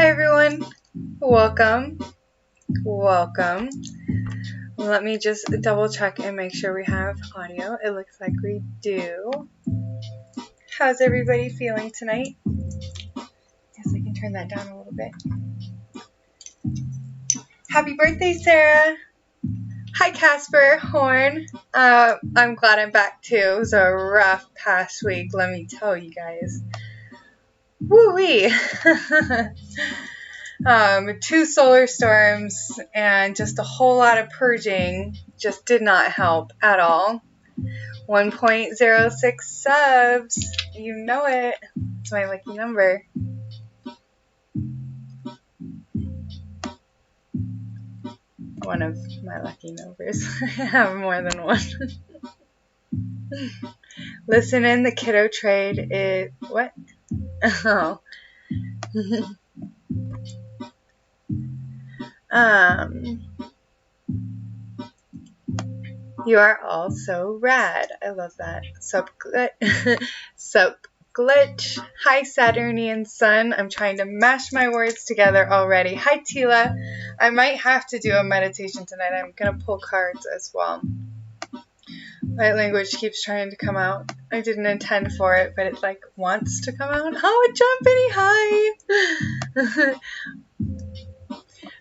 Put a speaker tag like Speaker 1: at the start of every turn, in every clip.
Speaker 1: Hi everyone, welcome. Let me just double check and make sure we have audio. It looks like we do. How's everybody feeling tonight? Guess I can turn that down a little bit. Happy birthday, Sarah. Hi, Casper Horn. I'm glad I'm back too. It was a rough past week, let me tell you guys. Woo-wee. 2 solar storms and just a whole lot of purging just did not help at all. 1.06 subs. You know it. It's my lucky number. One of my lucky numbers. I have more than one. Listen in, the kiddo trade is... What? Oh. You are all so rad. I love that. Sup Glitch. Hi, Saturnian sun. I'm trying to mash my words together already. Hi, Tila. I might have to do a meditation tonight. I'm going to pull cards as well. Light language keeps trying to come out. I didn't intend for it, but it like wants to come out. Oh, jumpity hi.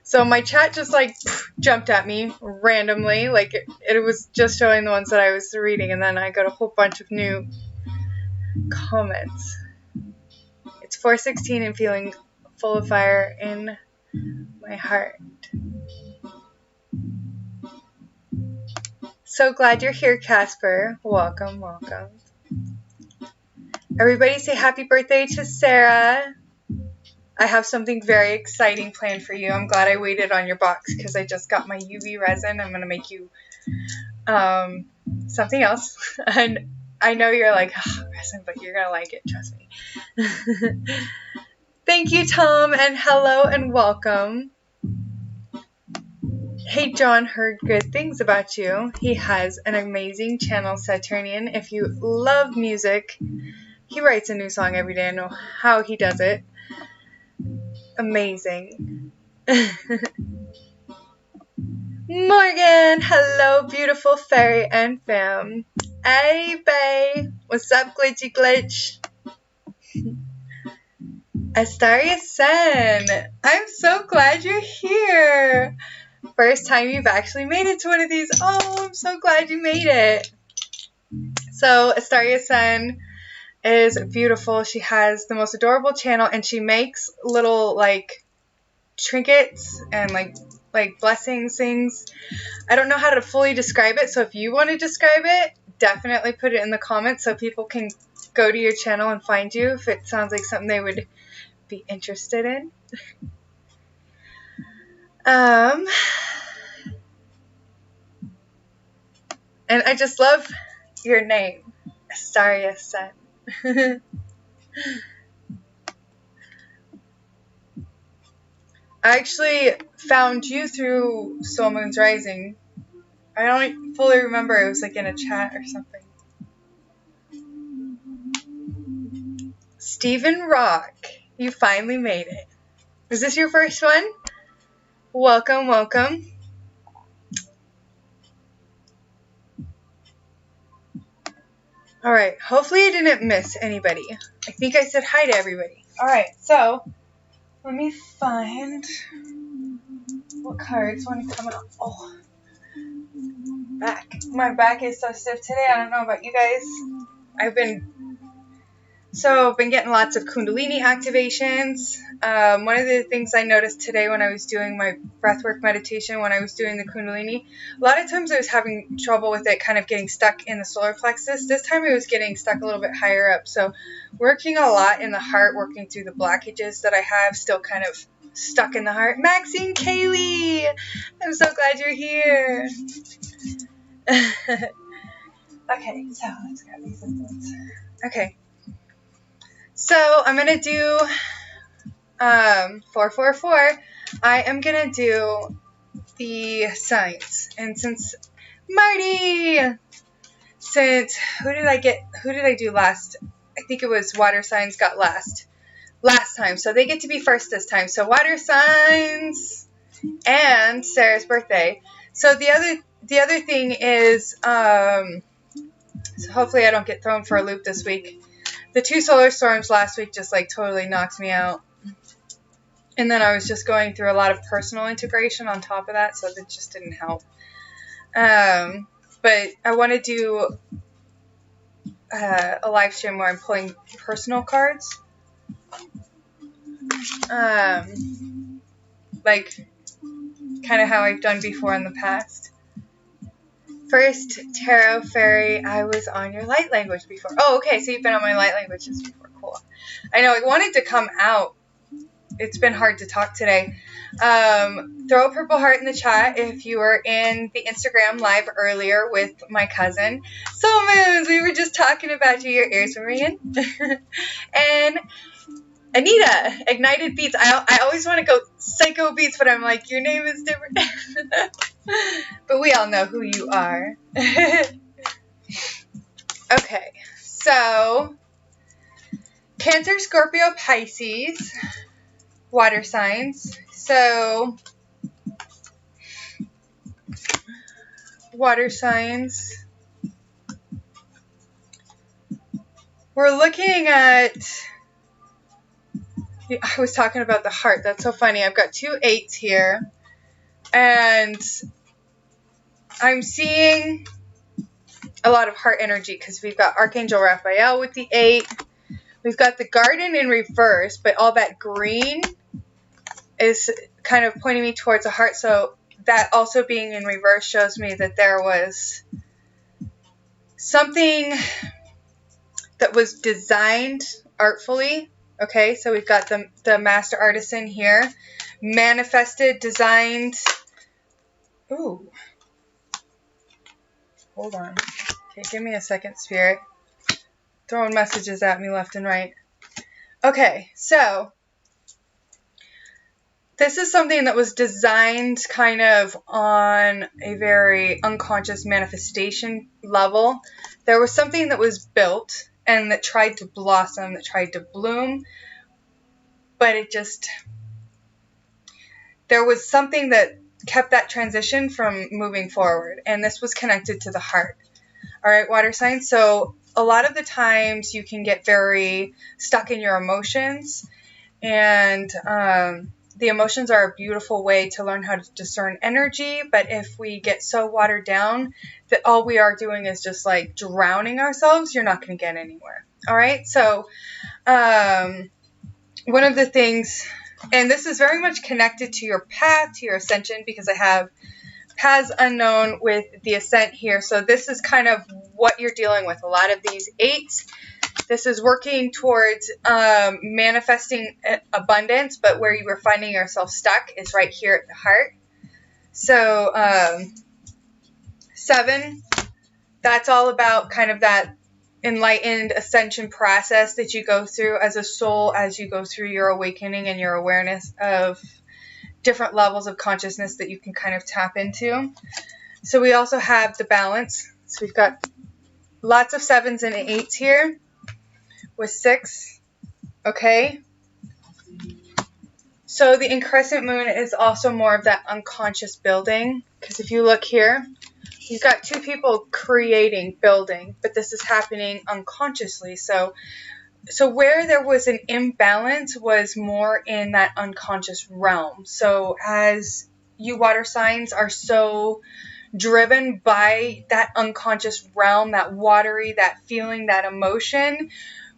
Speaker 1: So my chat just like jumped at me randomly. Like it was just showing the ones that I was reading, and then I got a whole bunch of new comments. It's 4:16 and feeling full of fire in my heart. So glad you're here, Casper. Welcome, welcome. Everybody say happy birthday to Sarah. I have something very exciting planned for you. I'm glad I waited on your box because I just got my UV resin. I'm going to make you something else. And I know you're like, oh, resin, but you're going to like it. Trust me. Thank you, Tom, and hello and welcome. Hey, John heard good things about you. He has an amazing channel, Saturnian. If you love music, he writes a new song every day. I know how he does it. Amazing. Morgan, hello, beautiful fairy and fam. Hey, bae. What's up, Glitchy Glitch? Astaria Sen, I'm so glad you're here. First time you've actually made it to one of these. Oh, I'm so glad you made it. So, Astaria Sen is beautiful. She has the most adorable channel, and she makes little like trinkets and like blessings things. I don't know how to fully describe it, so if you want to describe it, definitely put it in the comments so people can go to your channel and find you if it sounds like something they would be interested in. And I just love your name, Astaria Sen. I actually found you through Soul Moon's Rising. I don't fully remember. It was like in a chat or something. Stephen Rock, you finally made it. Was this your first one? Welcome, welcome. Alright, hopefully I didn't miss anybody. I think I said hi to everybody. Alright, so let me find what cards want to come out. Oh, back. My back is so stiff today. I don't know about you guys. I've been getting lots of Kundalini activations. One of the things I noticed today when I was doing my breathwork meditation, when I was doing the Kundalini, a lot of times I was having trouble with it kind of getting stuck in the solar plexus. This time it was getting stuck a little bit higher up. So working a lot in the heart, working through the blockages that I have, still kind of stuck in the heart. Maxine Kaylee, I'm so glad you're here. Okay, so let's grab these influence. Okay. So I'm going to do 444. I am going to do the signs. And since Marty, who did I do last? I think it was water signs got last. last time, so they get to be first this time. So water signs and Sarah's birthday. So the other thing is, so hopefully I don't get thrown for a loop this week. The 2 solar storms last week just like totally knocked me out. And then I was just going through a lot of personal integration on top of that, so that just didn't help. But I want to do a live stream where I'm pulling personal cards. Like kind of how I've done before in the past. First, tarot fairy, I was on your light language before. Oh, okay, so you've been on my light languages before. Cool. I know, I wanted to come out. It's been hard to talk today. Throw a purple heart in the chat if you were in the Instagram live earlier with my cousin. Soul Moons, we were just talking about you. Your ears were ringing. And Anita, Ignited Beatz. I always want to go Psycho Beatz, but I'm like, your name is different. But we all know who you are. Okay, so Cancer, Scorpio, Pisces, water signs. So water signs. We're looking at, I was talking about the heart. That's so funny. I've got 2 8s here. And I'm seeing a lot of heart energy because we've got Archangel Raphael with the 8. We've got the garden in reverse, but all that green is kind of pointing me towards a heart. So that also being in reverse shows me that there was something that was designed artfully. Okay, so we've got the master artisan here. Manifested, designed. Ooh. Hold on. Okay, give me a second, Spirit. Throwing messages at me left and right. Okay, so this is something that was designed kind of on a very unconscious manifestation level. There was something that was built and that tried to blossom, that tried to bloom, but it just, there was something that kept that transition from moving forward, and this was connected to the heart. All right, water signs. So a lot of the times you can get very stuck in your emotions, and the emotions are a beautiful way to learn how to discern energy, but if we get so watered down that all we are doing is just like drowning ourselves, you're not going to get anywhere. All right, so one of the things, and this is very much connected to your path, to your ascension, because I have paths unknown with the ascent here. So this is kind of what you're dealing with. A lot of these 8s. This is working towards manifesting abundance, but where you were finding yourself stuck is right here at the heart. So 7, that's all about kind of that enlightened ascension process that you go through as a soul as you go through your awakening and your awareness of different levels of consciousness that you can kind of tap into. So we also have the balance. So we've got lots of 7s and 8s here with 6. Okay. So the increscent moon is also more of that unconscious building, because if you look here, you've got 2 people creating, building, but this is happening unconsciously. So where there was an imbalance was more in that unconscious realm. So as you water signs are so driven by that unconscious realm, that watery, that feeling, that emotion,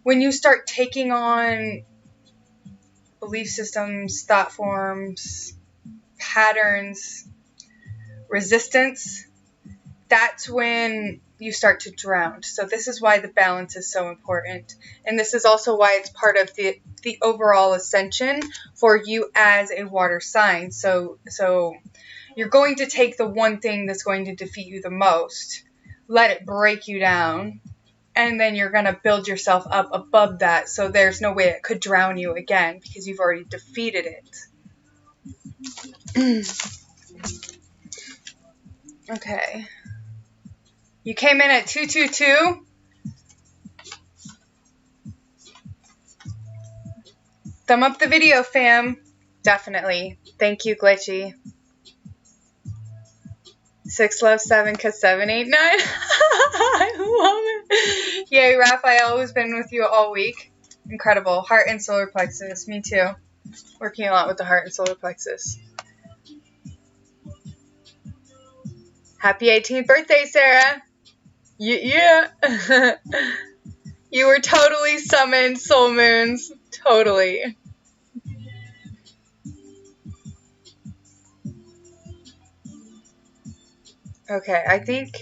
Speaker 1: when you start taking on belief systems, thought forms, patterns, resistance, that's when you start to drown. So this is why the balance is so important. And this is also why it's part of the overall ascension for you as a water sign. So you're going to take the one thing that's going to defeat you the most, let it break you down, and then you're going to build yourself up above that. So there's no way it could drown you again because you've already defeated it. Okay. You came in at 222. Thumb up the video, fam. Definitely. Thank you, Glitchy. 6 love 7 cause 7 8 9. I love it. Yay, Raphael has been with you all week. Incredible. Heart and solar plexus. Me too. Working a lot with the heart and solar plexus. Happy 18th birthday, Sarah. Yeah. You were totally summoned, Soul Moons. Totally. Okay, I think...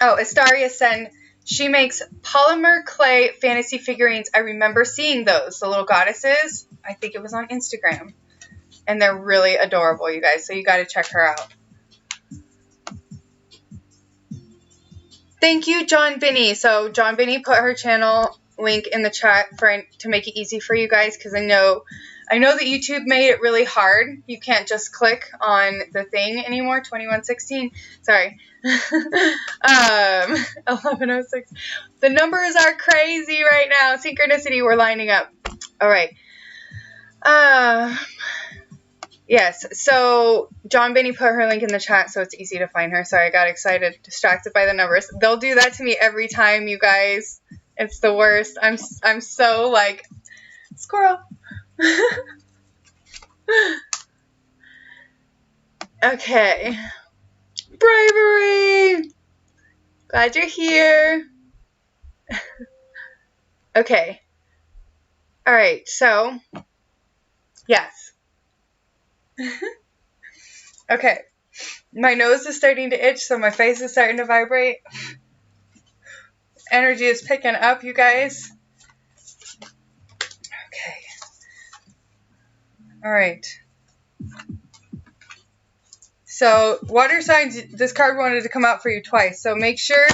Speaker 1: Oh, Astaria Sen. She makes polymer clay fantasy figurines. I remember seeing those, the little goddesses. I think it was on Instagram. And they're really adorable, you guys, so you got to check her out. Thank you, John Binney. So John Binney put her channel link in the chat to make it easy for you guys, because I know that YouTube made it really hard. You can't just click on the thing anymore. 2116. Sorry. 1106. The numbers are crazy right now. Synchronicity, we're lining up. All right. Yes, so John Binney put her link in the chat so it's easy to find her. Sorry, I got excited, distracted by the numbers. They'll do that to me every time, you guys. It's the worst. I'm so like, squirrel. Okay. Bravery. Glad you're here. Okay. All right, so, yes. Okay, my nose is starting to itch, so my face is starting to vibrate. Energy is picking up, you guys. Okay. All right. So, water signs, this card wanted to come out for you twice, so make sure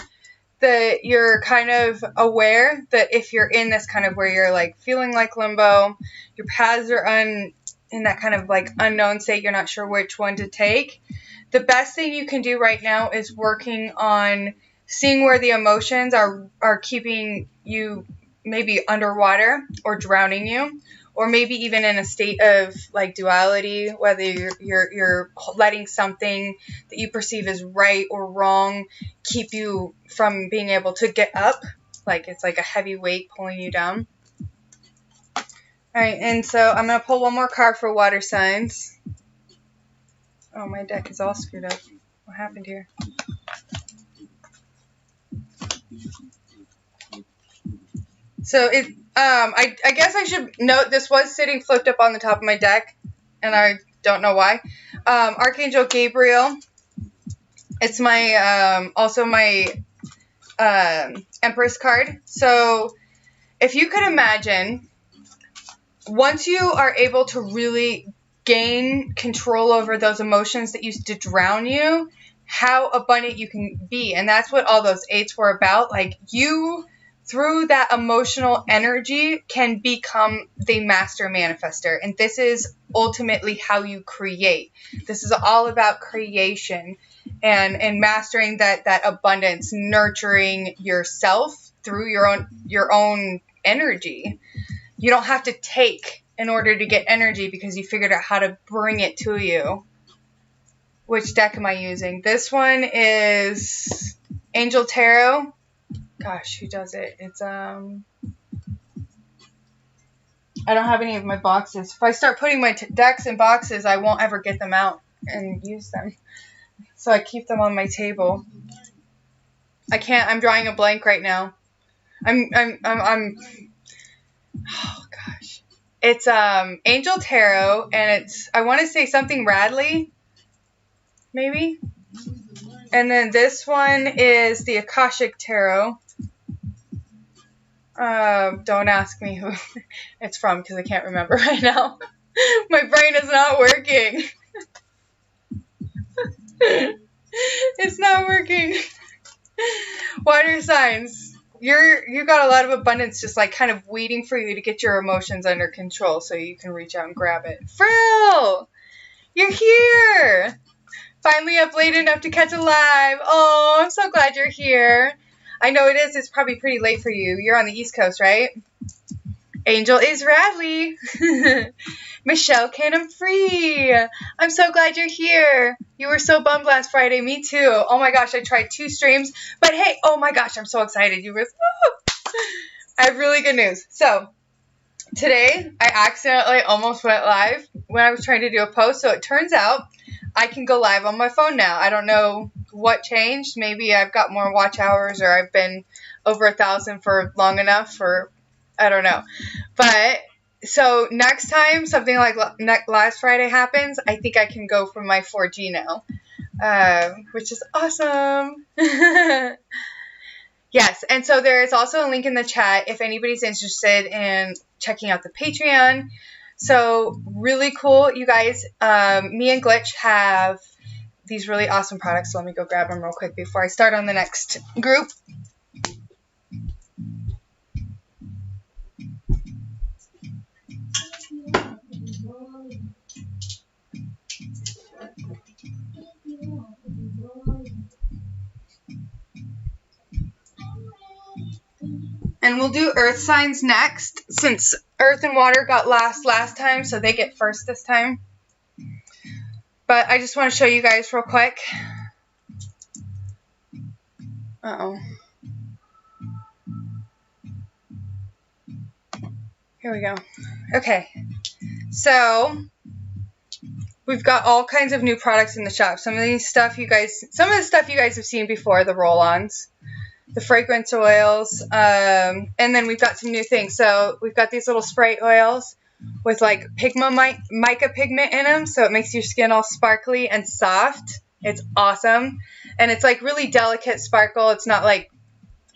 Speaker 1: that you're kind of aware that if you're in this kind of where you're like feeling like limbo, your paths are in that kind of like unknown state, you're not sure which one to take. The best thing you can do right now is working on seeing where the emotions are keeping you maybe underwater or drowning you, or maybe even in a state of like duality, whether you're letting something that you perceive as right or wrong keep you from being able to get up, like it's like a heavy weight pulling you down. Alright, and so I'm going to pull one more card for water signs. Oh, my deck is all screwed up. What happened here? So, I guess I should note this was sitting flipped up on the top of my deck, and I don't know why. Archangel Gabriel. It's my, also my Empress card. So, if you could imagine... Once you are able to really gain control over those emotions that used to drown you, how abundant you can be. And that's what all those 8s were about. Like, you, through that emotional energy, can become the master manifester. And this is ultimately how you create. This is all about creation and mastering that abundance, nurturing yourself through your own energy. You don't have to take in order to get energy because you figured out how to bring it to you. Which deck am I using? This one is Angel Tarot. Gosh, who does it? It's, I don't have any of my boxes. If I start putting my decks in boxes, I won't ever get them out and use them. So I keep them on my table. I can't, I'm drawing a blank right now. Oh gosh. It's Angel Tarot, and it's, I want to say something Radley, maybe. And then this one is the Akashic Tarot. Don't ask me who it's from because I can't remember right now. My brain is not working. It's not working. Water signs. You got a lot of abundance just like kind of waiting for you to get your emotions under control so you can reach out and grab it. Frill! You're here! Finally up late enough to catch a live. Oh, I'm so glad you're here. I know it is. It's probably pretty late for you. You're on the East Coast, right? Angel is Radley. Michelle Cannon Free. I'm so glad you're here. You were so bummed last Friday. Me too. Oh my gosh, I tried 2 streams. But hey, oh my gosh, I'm so excited. I have really good news. So, today, I accidentally almost went live when I was trying to do a post. So, it turns out I can go live on my phone now. I don't know what changed. Maybe I've got more watch hours or I've been over 1,000 for long enough, or I don't know. But so next time something like last Friday happens, I think I can go from my 4G now, which is awesome. Yes, and so there is also a link in the chat if anybody's interested in checking out the Patreon. So really cool, you guys. Me and Glitch have these really awesome products. So let me go grab them real quick before I start on the next group. And we'll do earth signs next, since earth and water got last time, so they get first this time. But I just want to show you guys real quick. Uh-oh. Here we go. Okay. So, we've got all kinds of new products in the shop. Some of the stuff you guys have seen before, the roll-ons, the fragrance oils, and then we've got some new things. So we've got these little spray oils with like mica pigment in them, so it makes your skin all sparkly and soft. It's awesome, and it's like really delicate sparkle. It's not like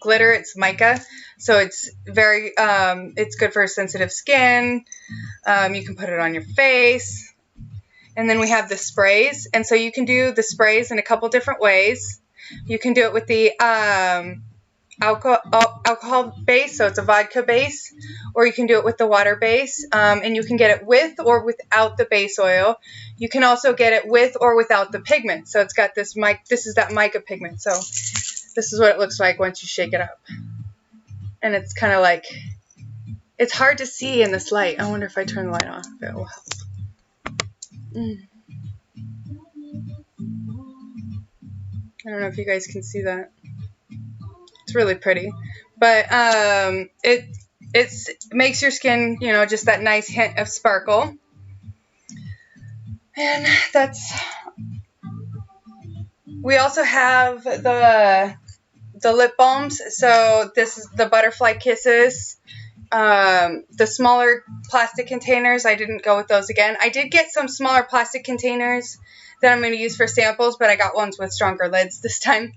Speaker 1: glitter, it's mica, so it's very it's good for sensitive skin. You can put it on your face. And then we have the sprays, and so you can do the sprays in a couple different ways. You can do it with the alcohol base, so it's a vodka base, or you can do it with the water base, and you can get it with or without the base oil. You can also get it with or without the pigment. So it's got this is that mica pigment. So this is what it looks like once you shake it up. And it's kind of like, it's hard to see in this light. I wonder if I turn the light off, if it will help. I don't know if you guys can see that. It's really pretty, but it makes your skin, you know, just that nice hint of sparkle. And we also have the lip balms. So this is the butterfly kisses. The smaller plastic containers, I didn't go with those again. I did get some smaller plastic containers that I'm going to use for samples, but I got ones with stronger lids this time.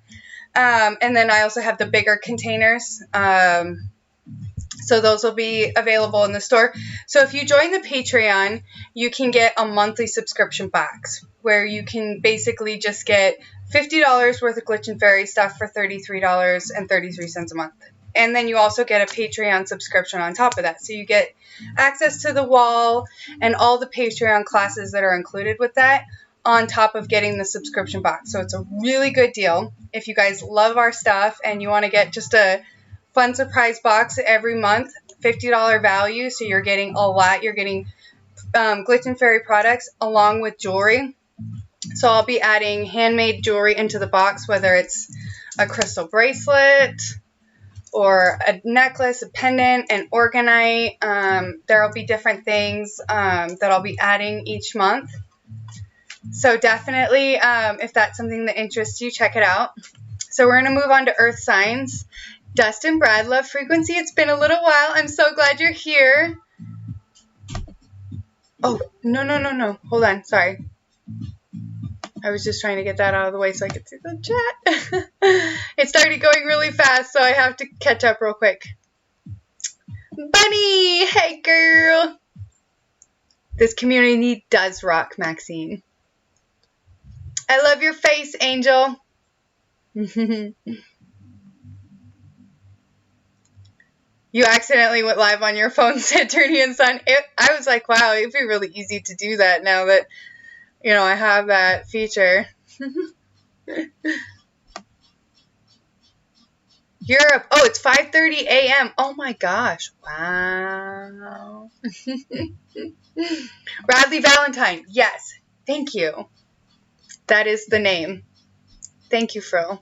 Speaker 1: And then I also have the bigger containers. So those will be available in the store. So if you join the Patreon, you can get a monthly subscription box where you can basically just get $50 worth of Glitch and Faery stuff for $33.33 a month. And then you also get a Patreon subscription on top of that. So you get access to the wall and all the Patreon classes that are included with that on top of getting the subscription box. So it's a really good deal. If you guys love our stuff and you want to get just a fun surprise box every month, $50 value, so you're getting a lot. You're getting Glitch and Faery products along with jewelry. So I'll be adding handmade jewelry into the box, whether it's a crystal bracelet or a necklace, a pendant, an organite. There will be different things that I'll be adding each month. So definitely, if that's something that interests you, check it out. So we're going to move on to earth signs. Dustin, Brad, love frequency. It's been a little while. I'm so glad you're here. Oh, no. Hold on. Sorry. I was just trying to get that out of the way so I could see the chat. It started going really fast, so I have to catch up real quick. Bunny! Hey, girl! This community does rock, Maxine. I love your face, Angel. You accidentally went live on your phone, said Turny and Son. I was like, wow, it'd be really easy to do that now that, you know, I have that feature. Europe. Oh, it's 5:30 a.m. Oh my gosh. Wow. Radley Valentine. Yes. Thank you. That is the name. Thank you, Frill.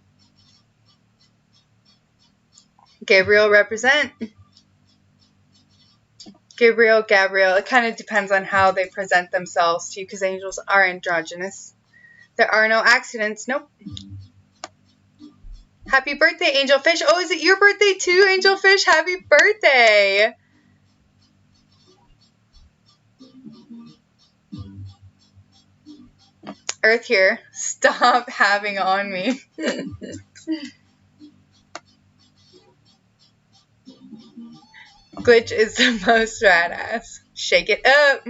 Speaker 1: Gabriel represent. Gabriel. It kind of depends on how they present themselves to you because angels are androgynous. There are no accidents. Nope. Happy birthday, Angel Fish. Oh, is it your birthday too, Angel Fish? Happy birthday. Earth here. Stop having on me. Glitch is the most badass. Shake it up.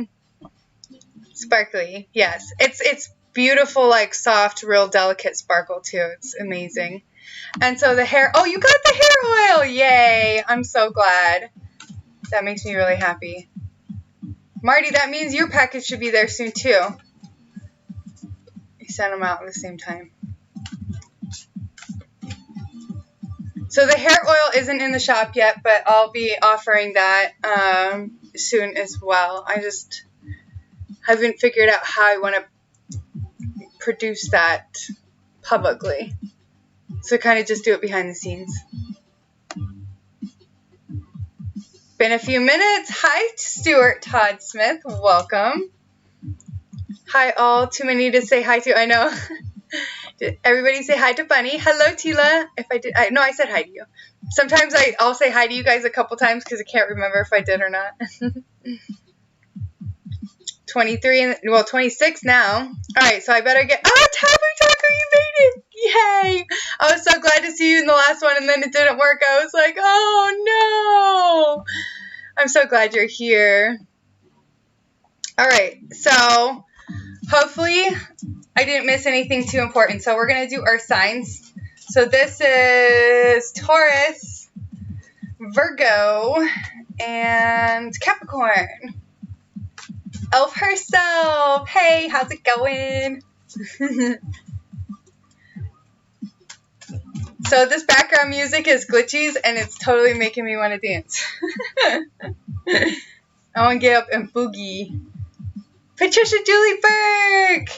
Speaker 1: Sparkly. Yes. It's beautiful, like soft, real delicate sparkle too. It's amazing. And so the hair. Oh, you got the hair oil. Yay. I'm so glad. That makes me really happy. Marty, that means your package should be there soon too. You sent them out at the same time. So the hair oil isn't in the shop yet, but I'll be offering that soon as well. I just haven't figured out how I want to produce that publicly. So kind of just do it behind the scenes. Been a few minutes. Hi, Stuart Todd Smith. Welcome. Hi, all. Too many to say hi to. I know. Did everybody say hi to Bunny? Hello, Tila. If I did, no, I said hi to you. Sometimes I'll say hi to you guys a couple times because I can't remember if I did or not. 23 and well, 26 now. All right, so I better get. Oh, Taco, you made it! Yay! I was so glad to see you in the last one, and then it didn't work. I was like, oh no! I'm so glad you're here. All right, so hopefully I didn't miss anything too important. So we're gonna do Earth signs. So this is Taurus, Virgo, and Capricorn. Elf herself. Hey, how's it going? So this background music is Glitchies, and it's totally making me want to dance. I want to get up and boogie. Patricia Julie Burke!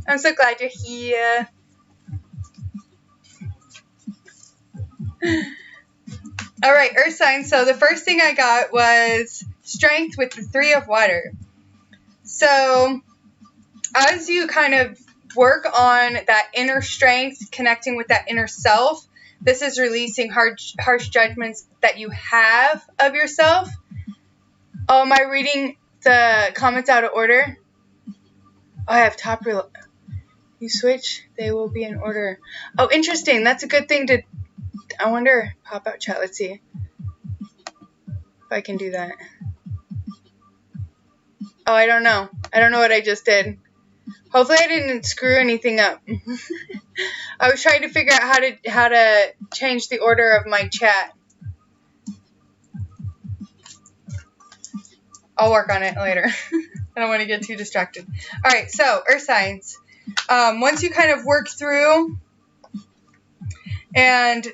Speaker 1: I'm so glad you're here. Alright, Earth signs. So the first thing I got was Strength with the 3 of Water. So as you kind of work on that inner strength, connecting with that inner self, this is releasing harsh judgments that you have of yourself. Oh, am I reading the comments out of order? Oh, I have top real. You switch, they will be in order. Oh, interesting. That's a good thing to. I wonder. Pop out chat. Let's see if I can do that. Oh, I don't know. I don't know what I just did. Hopefully I didn't screw anything up. I was trying to figure out how to change the order of my chat. I'll work on it later. I don't want to get too distracted. Alright, so Earth signs. Once you kind of work through, and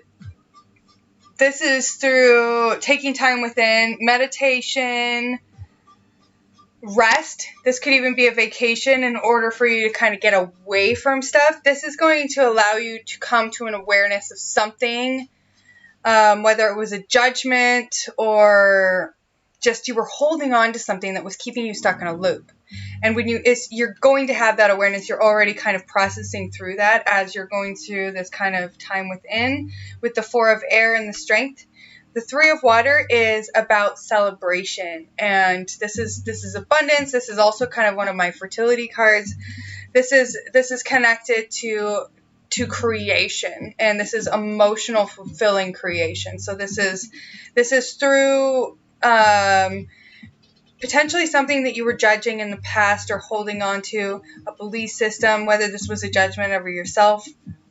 Speaker 1: this is through taking time within, meditation, rest. This could even be a vacation in order for you to kind of get away from stuff. This is going to allow you to come to an awareness of something, whether it was a judgment or just you were holding on to something that was keeping you stuck in a loop. And when you're going to have that awareness, you're already kind of processing through that as you're going through this kind of time within with the 4 of air and the strength. The 3 of water is about celebration, and this is abundance. This is also kind of one of my fertility cards. This is connected to creation, and this is emotional fulfilling creation. So this is through potentially something that you were judging in the past or holding on to, a belief system, whether this was a judgment over yourself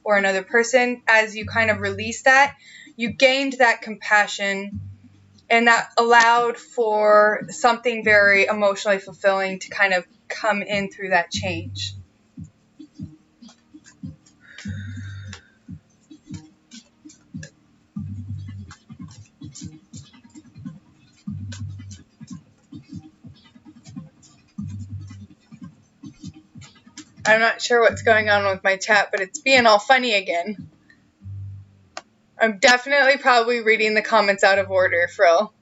Speaker 1: or another person. As you kind of release that, you gained that compassion, and that allowed for something very emotionally fulfilling to kind of come in through that change. I'm not sure what's going on with my chat, but it's being all funny again. I'm definitely probably reading the comments out of order, Frill.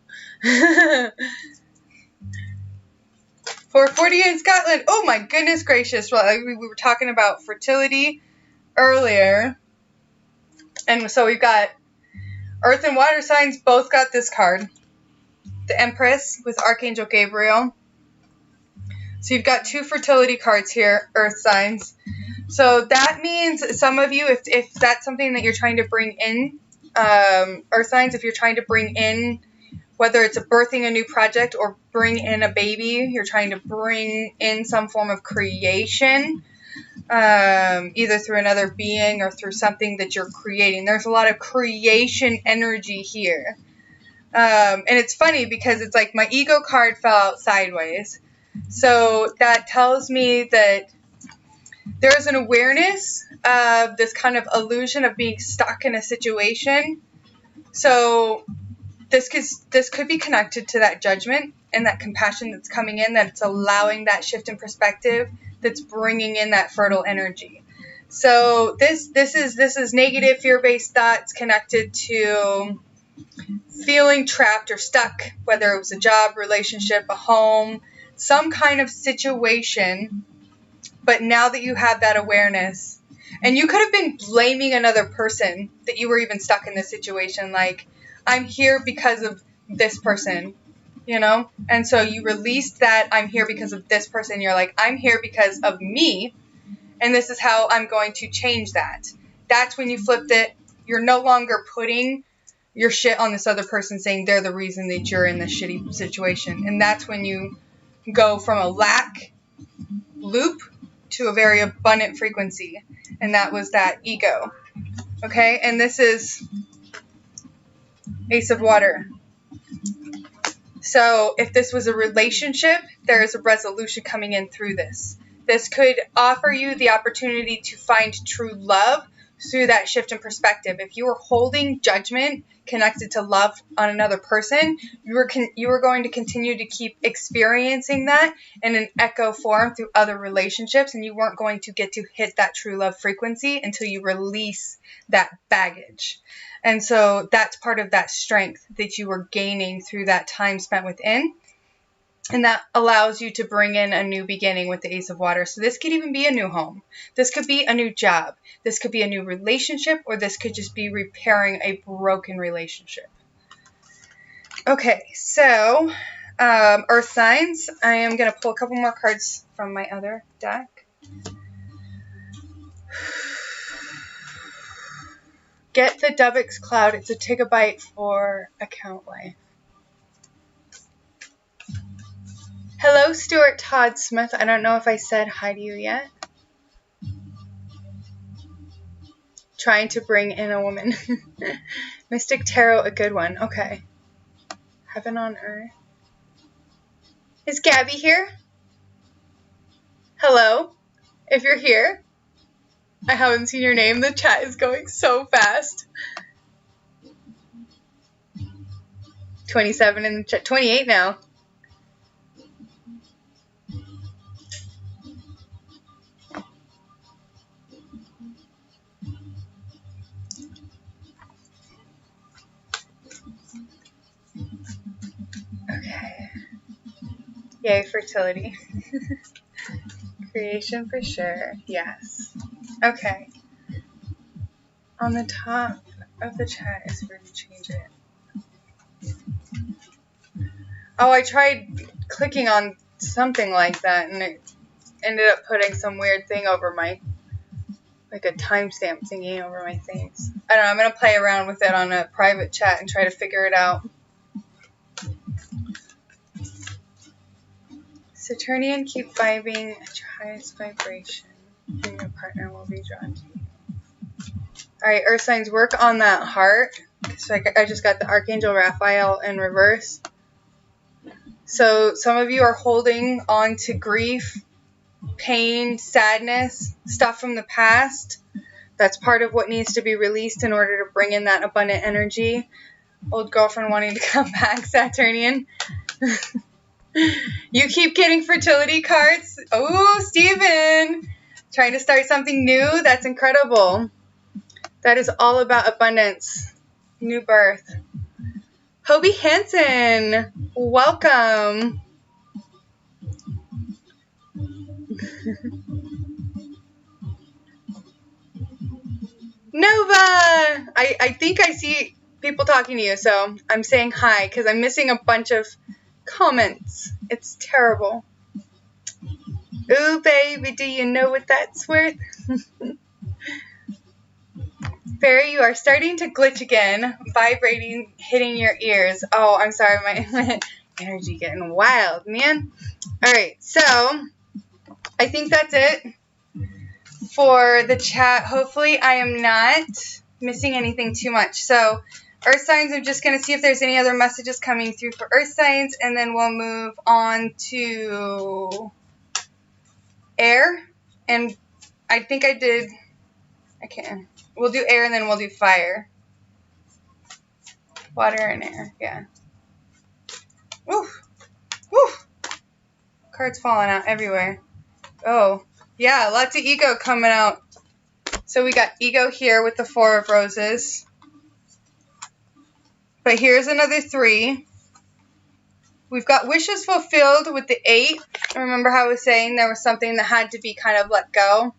Speaker 1: 440 in Scotland. Oh my goodness gracious. Well, we were talking about fertility earlier. And so we've got Earth and Water signs both got this card. The Empress with Archangel Gabriel. So you've got 2 fertility cards here, Earth signs. So that means some of you, if that's something that you're trying to bring in, Earth signs, if you're trying to bring in, whether it's birthing a new project or bring in a baby, you're trying to bring in some form of creation, either through another being or through something that you're creating. There's a lot of creation energy here. And it's funny because it's like my ego card fell out sideways. So that tells me that there is an awareness of this kind of illusion of being stuck in a situation. So this could be connected to that judgment and that compassion that's coming in, that it's allowing that shift in perspective, that's bringing in that fertile energy. So this is negative fear-based thoughts connected to feeling trapped or stuck, whether it was a job, relationship, a home, some kind of situation. But now that you have that awareness, and you could have been blaming another person that you were even stuck in this situation, like, I'm here because of this person, you know? And so you released that I'm here because of this person. You're like, I'm here because of me, and this is how I'm going to change that. That's when you flipped it. You're no longer putting your shit on this other person, saying they're the reason that you're in this shitty situation. And that's when you go from a lack loop to a very abundant frequency. And that was that ego. Okay? And this is Ace of Water. So if this was a relationship, there is a resolution coming in through this. This could offer you the opportunity to find true love through that shift in perspective. If you were holding judgment connected to love on another person, you were going to continue to keep experiencing that in an echo form through other relationships, and you weren't going to get to hit that true love frequency until you release that baggage. And so that's part of that strength that you were gaining through that time spent within. And that allows you to bring in a new beginning with the Ace of Water. So this could even be a new home. This could be a new job. This could be a new relationship, or this could just be repairing a broken relationship. Okay, so Earth signs. I am going to pull a couple more cards from my other deck. Get the Dubbox Cloud. It's a Glitchyboii for account life. Hello, Stuart Todd Smith. I don't know if I said hi to you yet. Trying to bring in a woman. Mystic Tarot, a good one. Okay. Heaven on Earth. Is Gabby here? Hello? If you're here. I haven't seen your name. The chat is going so fast. 27 in the chat. 28 now. Okay. Yay, fertility. Creation for sure. Yes. Okay. On the top of the chat is where you change it. Oh, I tried clicking on something like that, and it ended up putting some weird thing over my, like a timestamp thingy over my things. I don't know. I'm going to play around with it on a private chat and try to figure it out. Saturnian, keep vibing at your highest vibration, and your partner will be drawn to you. Alright, Earth signs, work on that heart. So I just got the Archangel Raphael in reverse. So some of you are holding on to grief, pain, sadness, stuff from the past. That's part of what needs to be released in order to bring in that abundant energy. Old girlfriend wanting to come back, Saturnian. You keep getting fertility cards. Oh, Steven. Trying to start something new? That's incredible. That is all about abundance. New birth. Hobie Hansen, welcome. Nova! I think I see people talking to you, so I'm saying hi because I'm missing a bunch of comments. It's terrible. Ooh, baby, do you know what that's worth? Fairy, you are starting to glitch again. Vibrating, hitting your ears. Oh, I'm sorry, my energy getting wild, man. Alright, so I think that's it for the chat. Hopefully I am not missing anything too much. So Earth signs, I'm just going to see if there's any other messages coming through for Earth signs, and then we'll move on to air. And I think I did, we'll do air and then we'll do fire. Water and air, yeah. Woof, woof. Cards falling out everywhere. Oh, yeah, lots of ego coming out. So we got ego here with the 4 of roses. But here's another 3. We've got wishes fulfilled with the 8. Remember how I was saying there was something that had to be kind of let go?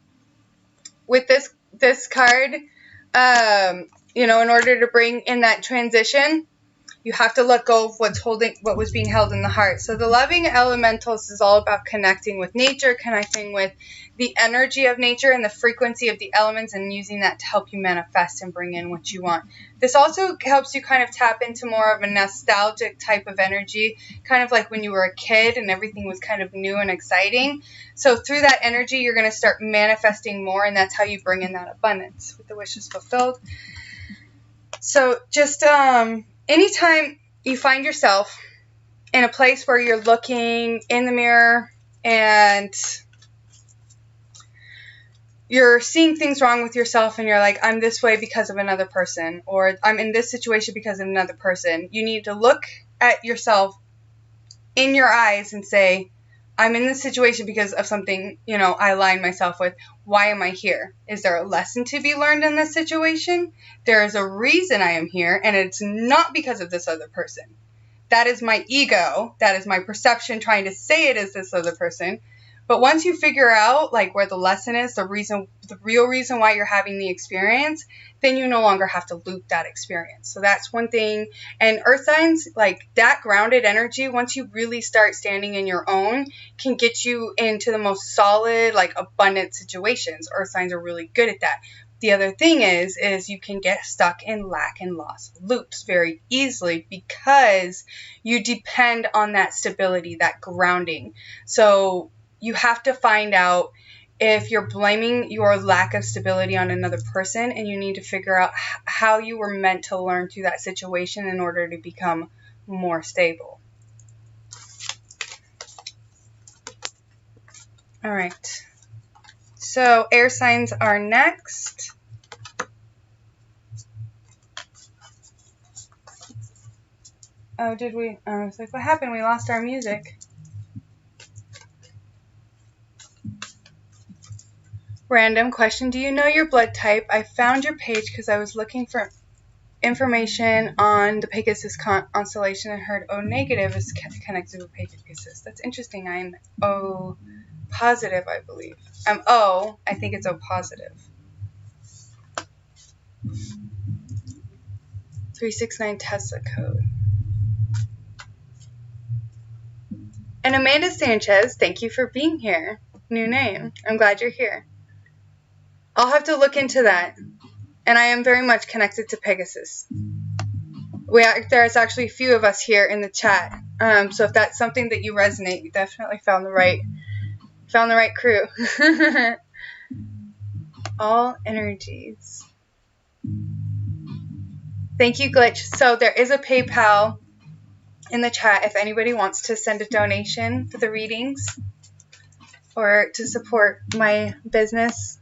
Speaker 1: With this card, you know, in order to bring in that transition, you have to let go of what was being held in the heart. So the loving elementals is all about connecting with nature, connecting with the energy of nature and the frequency of the elements, and using that to help you manifest and bring in what you want. This also helps you kind of tap into more of a nostalgic type of energy, kind of like when you were a kid and everything was kind of new and exciting. So through that energy, you're going to start manifesting more, and that's how you bring in that abundance with the wishes fulfilled. So just anytime you find yourself in a place where you're looking in the mirror and you're seeing things wrong with yourself and you're like, I'm this way because of another person, or I'm in this situation because of another person, you need to look at yourself in your eyes and say, I'm in this situation because of something, you know, I aligned myself with. Why am I here? Is there a lesson to be learned in this situation? There is a reason I am here, and it's not because of this other person. That is my ego. That is my perception trying to say it is this other person. But once you figure out like where the lesson is, the real reason why you're having the experience, then you no longer have to loop that experience. So that's one thing. And earth signs, like that grounded energy, once you really start standing in your own, can get you into the most solid, like abundant situations. Earth signs are really good at that. The other thing is you can get stuck in lack and loss loops very easily because you depend on that stability, that grounding. So you have to find out if you're blaming your lack of stability on another person, and you need to figure out how you were meant to learn through that situation in order to become more stable. All right. So air signs are next. Oh, did we? I was like, what happened? We lost our music. Random question. Do you know your blood type? I found your page because I was looking for information on the Pegasus constellation and heard O negative is connected with Pegasus. That's interesting. I'm O positive, I believe. I'm O. I think it's O positive. 369 Tesla code. And Amanda Sanchez, thank you for being here. New name. I'm glad you're here. I'll have to look into that. And I am very much connected to Pegasus. There's actually a few of us here in the chat. So if that's something that you resonate, you definitely found the right crew. All energies. Thank you, Glitch. So there is a PayPal in the chat if anybody wants to send a donation for the readings or to support my business,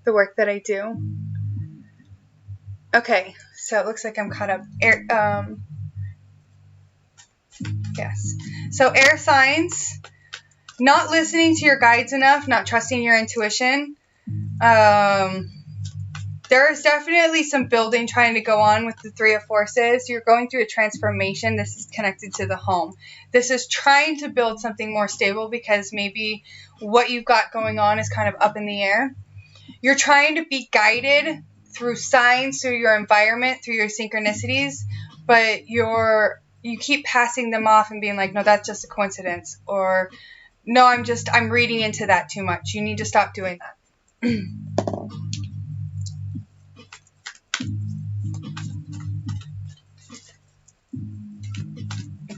Speaker 1: the work that I do. Okay, so it looks like I'm caught up. Yes. So air signs, not listening to your guides enough, not trusting your intuition. There's definitely some building trying to go on with the Three of Forces. You're going through a transformation. This is connected to the home. This is trying to build something more stable because maybe what you've got going on is kind of up in the air. You're trying to be guided through signs, through your environment, through your synchronicities, but you keep passing them off and being like, no, that's just a coincidence. Or, no, I'm reading into that too much. You need to stop doing that.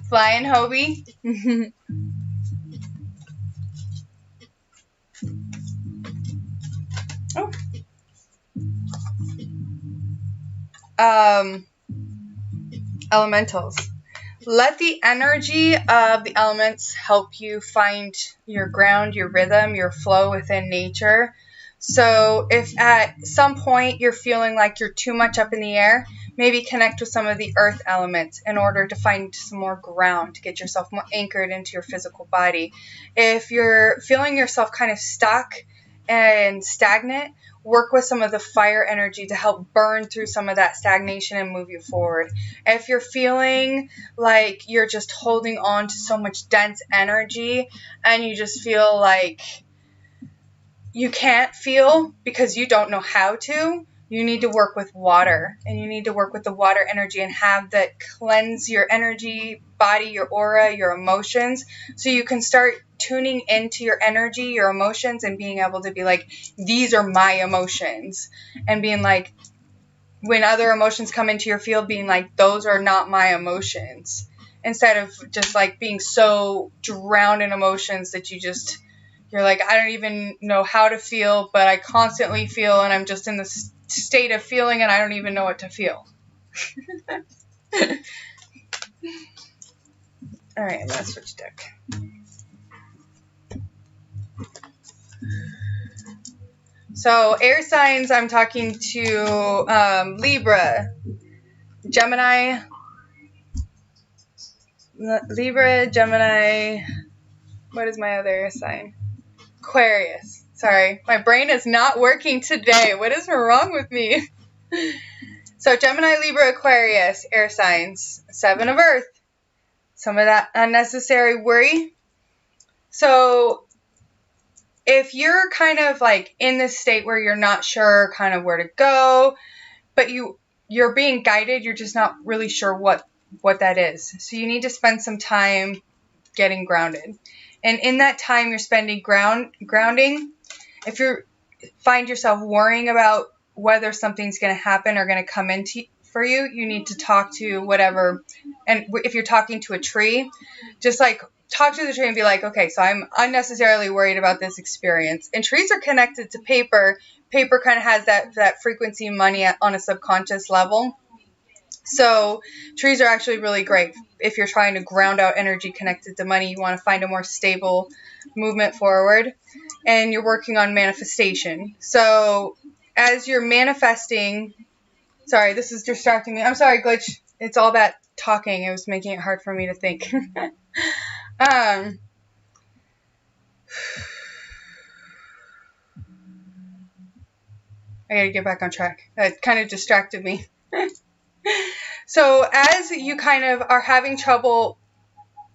Speaker 1: Flying Hobie. Oh. Elementals. Let the energy of the elements help you find your ground, your rhythm, your flow within nature. So if at some point you're feeling like you're too much up in the air, maybe connect with some of the earth elements in order to find some more ground, to get yourself more anchored into your physical body. If you're feeling yourself kind of stuck and stagnant, work with some of the fire energy to help burn through some of that stagnation and move you forward. If you're feeling like you're just holding on to so much dense energy and you just feel like you can't feel because you don't know how to, you need to work with water, and you need to work with the water energy and have that cleanse your energy, body, your aura, your emotions, so you can start tuning into your energy, your emotions, and being able to be like, these are my emotions, and being like, when other emotions come into your field, being like, those are not my emotions, instead of just like being so drowned in emotions that you're like, I don't even know how to feel, but I constantly feel, and I'm just in this state of feeling, and I don't even know what to feel. All right, I'm going to switch deck. So air signs, I'm talking to Libra, Gemini, what is my other air sign? Aquarius. Sorry, my brain is not working today. What is wrong with me? So Gemini, Libra, Aquarius, air signs, 7 of Earth. Some of that unnecessary worry. So if you're kind of like in this state where you're not sure kind of where to go, but you're being guided, you're just not really sure what that is. So you need to spend some time getting grounded. And in that time you're spending grounding, if you find yourself worrying about whether something's going to happen or going to come into for you, you need to talk to whatever. And if you're talking to a tree, just like talk to the tree and be like, okay, so I'm unnecessarily worried about this experience. And trees are connected to paper. Paper kind of has that frequency money on a subconscious level. So trees are actually really great if you're trying to ground out energy connected to money. You want to find a more stable movement forward, and you're working on manifestation. So as you're manifesting, sorry, this is distracting me. I'm sorry, Glitch. It's all that talking. It was making it hard for me to think. I gotta get back on track. That kind of distracted me. So as you kind of are having trouble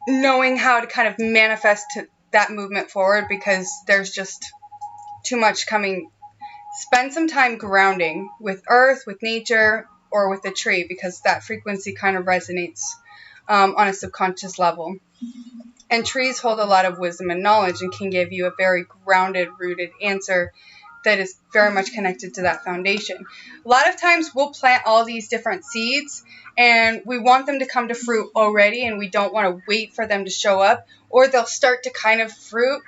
Speaker 1: knowing how to kind of manifest that movement forward because there's just too much coming, spend some time grounding with earth, with nature, or with a tree, because that frequency kind of resonates on a subconscious level. And trees hold a lot of wisdom and knowledge and can give you a very grounded, rooted answer that is very much connected to that foundation. A lot of times we'll plant all these different seeds and we want them to come to fruit already, and we don't want to wait for them to show up, or they'll start to kind of fruit,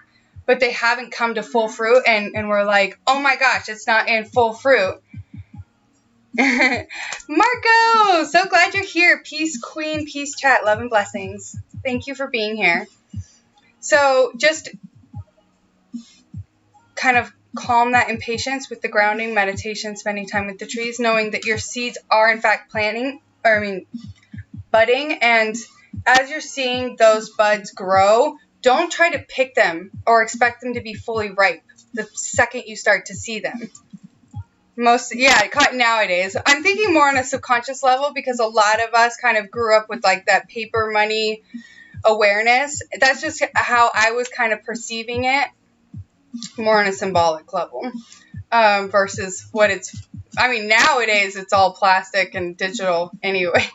Speaker 1: but they haven't come to full fruit, and we're like, oh my gosh, it's not in full fruit. Marco, so glad you're here. Peace Queen, peace chat, love and blessings. Thank you for being here. So just kind of calm that impatience with the grounding, meditation, spending time with the trees, knowing that your seeds are in fact budding, and as you're seeing those buds grow, don't try to pick them or expect them to be fully ripe. the second you start to see them. Nowadays. I'm thinking more on a subconscious level because a lot of us kind of grew up with like that paper money awareness. That's just how I was kind of perceiving it, more on a symbolic level, versus what it's, I mean, nowadays it's all plastic and digital anyway.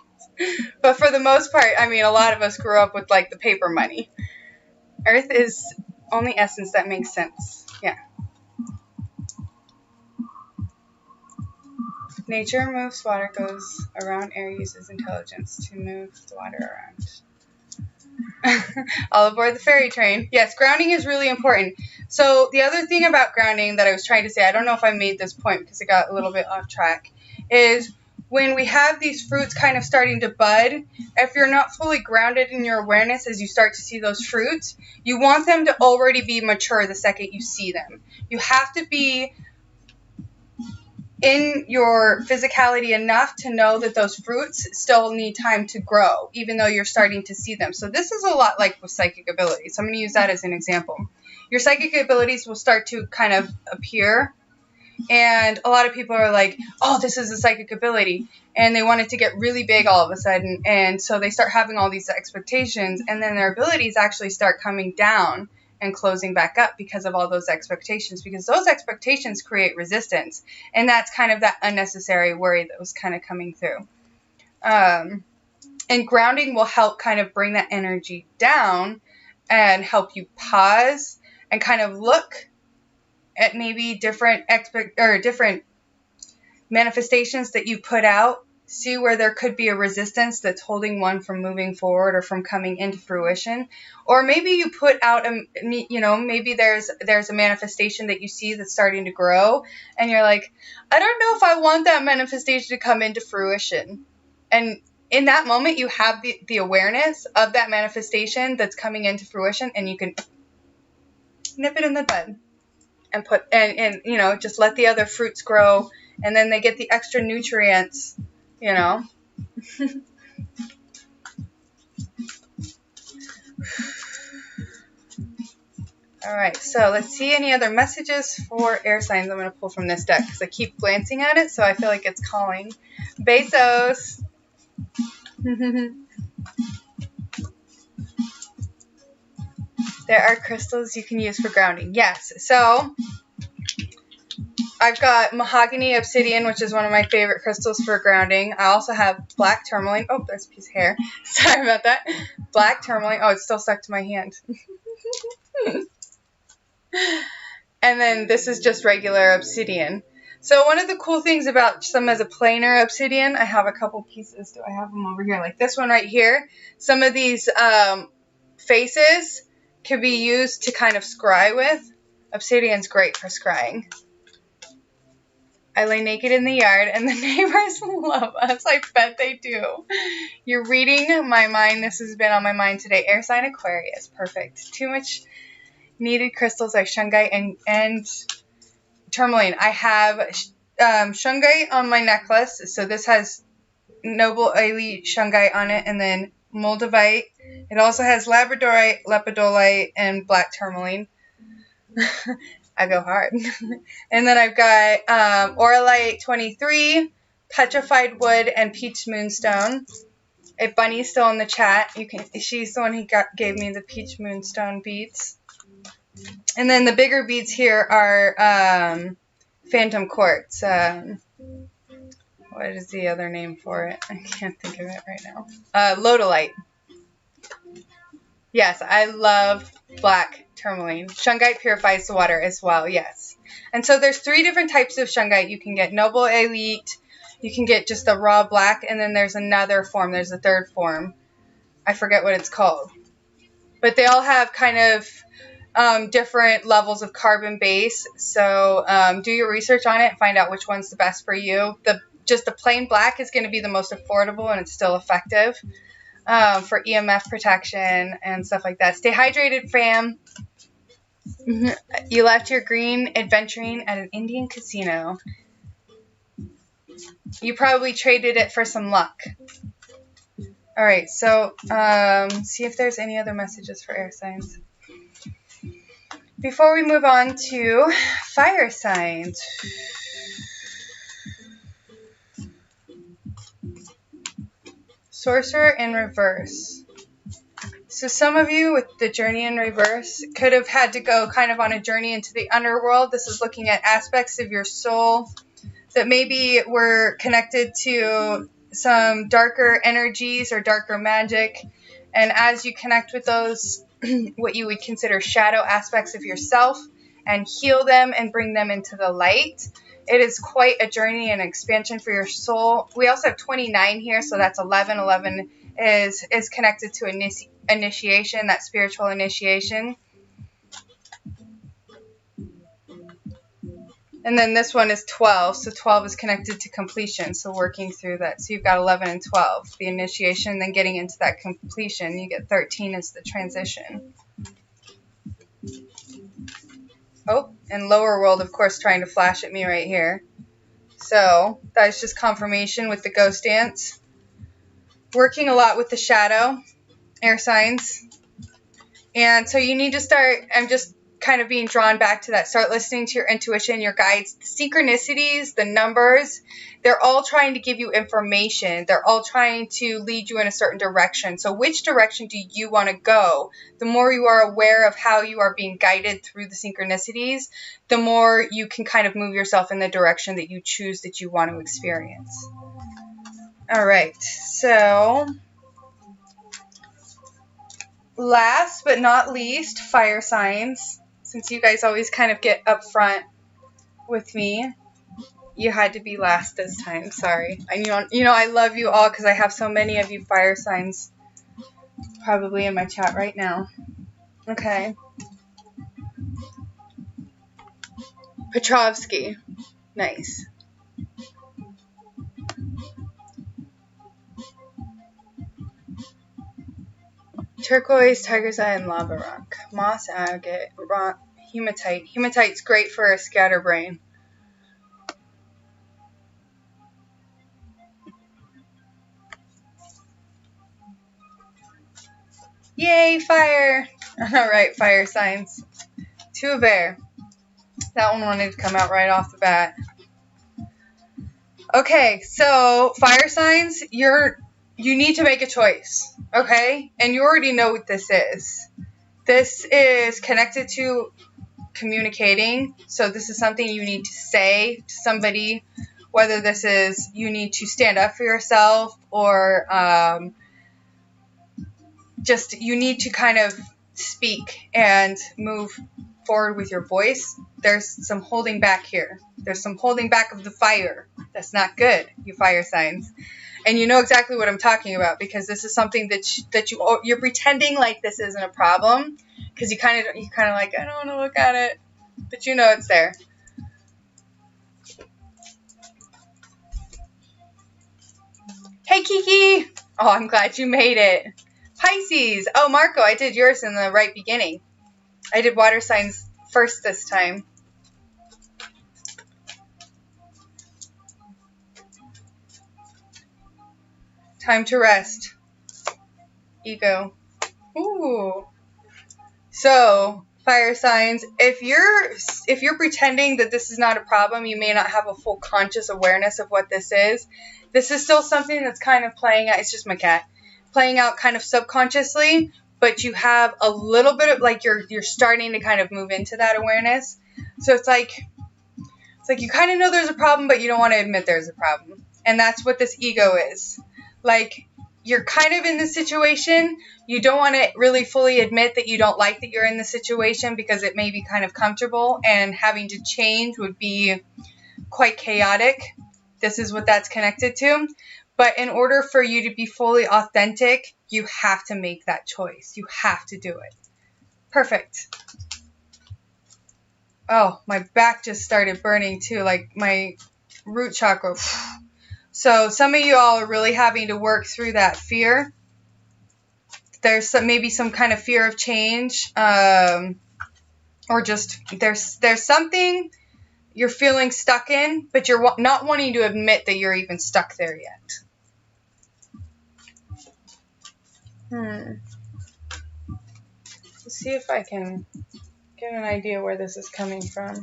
Speaker 1: But for the most part, I mean, a lot of us grew up with like the paper money. Earth is only essence that makes sense. Yeah. Nature moves water, goes around air, uses intelligence to move the water around. All aboard the fairy train. Yes, grounding is really important. So the other thing about grounding that I was trying to say, I don't know if I made this point because it got a little bit off track, is when we have these fruits kind of starting to bud, if you're not fully grounded in your awareness as you start to see those fruits, you want them to already be mature the second you see them. You have to be in your physicality enough to know that those fruits still need time to grow, even though you're starting to see them. So this is a lot like with psychic abilities. So I'm going to use that as an example. Your psychic abilities will start to kind of appear, and a lot of people are like, oh, this is a psychic ability, and they want it to get really big all of a sudden, and so they start having all these expectations, and then their abilities actually start coming down and closing back up because of all those expectations, because those expectations create resistance, and that's kind of that unnecessary worry that was kind of coming through. And grounding will help kind of bring that energy down and help you pause and kind of look at maybe different manifestations that you put out, see where there could be a resistance that's holding one from moving forward or from coming into fruition. Or maybe you put out maybe there's a manifestation that you see that's starting to grow, and you're like, I don't know if I want that manifestation to come into fruition. And in that moment, you have the awareness of that manifestation that's coming into fruition, and you can nip it in the bud and just let the other fruits grow, and then they get the extra nutrients, All right, so let's see any other messages for air signs. I'm going to pull from this deck because I keep glancing at it, so I feel like it's calling. Bezos. There are crystals you can use for grounding. Yes, so I've got mahogany obsidian, which is one of my favorite crystals for grounding. I also have black tourmaline. Oh, there's a piece of hair. Sorry about that. Black tourmaline. Oh, it's still stuck to my hand. And then this is just regular obsidian. So one of the cool things about some of the plainer obsidian, I have a couple pieces. Do I have them over here? Like this one right here. Some of these faces can be used to kind of scry with. Obsidian's great for scrying. I lay naked in the yard and the neighbors love us. I bet they do. You're reading my mind. This has been on my mind today. Air sign Aquarius. Perfect. Too much needed crystals are shungite and tourmaline. I have shungite on my necklace. So this has noble elite shungite on it, and then moldavite. It also has labradorite, lepidolite, and black tourmaline. I go hard. And then I've got Auralite 23, petrified wood, and peach moonstone. If Bunny's still in the chat, she's the one who gave me the peach moonstone beads. And then the bigger beads here are phantom quartz. What is the other name for it? I can't think of it right now. Lodolite. Yes, I love black tourmaline. Shungite purifies the water as well, yes. And so there's 3 different types of shungite. You can get noble elite, you can get just the raw black, and then there's another form. There's a 3rd form. I forget what it's called. But they all have kind of different levels of carbon base. So do your research on it, find out which one's the best for you. Just the plain black is going to be the most affordable, and it's still effective. For EMF protection and stuff like that. Stay hydrated, fam. You left your green adventuring at an Indian casino. You probably traded it for some luck. All right, so see if there's any other messages for air signs. Before we move on to fire signs, Sorcerer in reverse. So some of you with the journey in reverse could have had to go kind of on a journey into the underworld. This is looking at aspects of your soul that maybe were connected to some darker energies or darker magic. And as you connect with those, what you would consider shadow aspects of yourself, and heal them and bring them into the light, it is quite a journey and expansion for your soul. We also have 29 here, so that's 11. 11 is connected to initiation, that spiritual initiation. And then this one is 12, so 12 is connected to completion, so working through that. So you've got 11 and 12, the initiation, then getting into that completion. You get 13 as the transition. Oh, and lower world, of course, trying to flash at me right here. So that's just confirmation with the ghost dance. Working a lot with the shadow, air signs. And so you need to start, I'm just kind of being drawn back to that. Start listening to your intuition, your guides, the synchronicities, the numbers. They're all trying to give you information. They're all trying to lead you in a certain direction. So which direction do you want to go? The more you are aware of how you are being guided through the synchronicities, the more you can kind of move yourself in the direction that you choose that you want to experience. All right, so last but not least, fire signs. Since you guys always kind of get up front with me, you had to be last this time. Sorry. I love you all because I have so many of you fire signs probably in my chat right now. Okay. Petrovsky. Nice. Turquoise, tiger's eye, and lava rock. Moss agate, rock, hematite. Hematite's great for a scatterbrain. Yay, fire! Alright, fire signs. 2 of air. That one wanted to come out right off the bat. Okay, so fire signs, you need to make a choice, okay? And you already know what this is. This is connected to communicating. So this is something you need to say to somebody, whether this is you need to stand up for yourself or just you need to kind of speak and move forward with your voice. There's some holding back here. There's some holding back of the fire. That's not good, you fire signs. And you know exactly what I'm talking about because this is something that you're pretending like this isn't a problem because you kind of like, I don't want to look at it, but you know it's there. Hey Kiki! Oh, I'm glad you made it. Pisces. Oh, Marco, I did yours in the right beginning. I did water signs first this time. Time to rest. Ego. Ooh. So, fire signs, if you're pretending that this is not a problem, you may not have a full conscious awareness of what this is. This is still something that's kind of playing out. It's just my cat. Playing out kind of subconsciously, but you have a little bit of like you're starting to kind of move into that awareness. So it's like you kind of know there's a problem, but you don't want to admit there's a problem. And that's what this ego is. Like you're kind of in this situation. You don't want to really fully admit that you don't like that you're in the situation because it may be kind of comfortable and having to change would be quite chaotic. This is what that's connected to. But in order for you to be fully authentic, you have to make that choice. You have to do it. Perfect. Oh, my back just started burning too, like my root chakra. So some of you all are really having to work through that fear. There's maybe some kind of fear of change, or just there's something you're feeling stuck in, but you're not wanting to admit that you're even stuck there yet. Let's see if I can get an idea where this is coming from.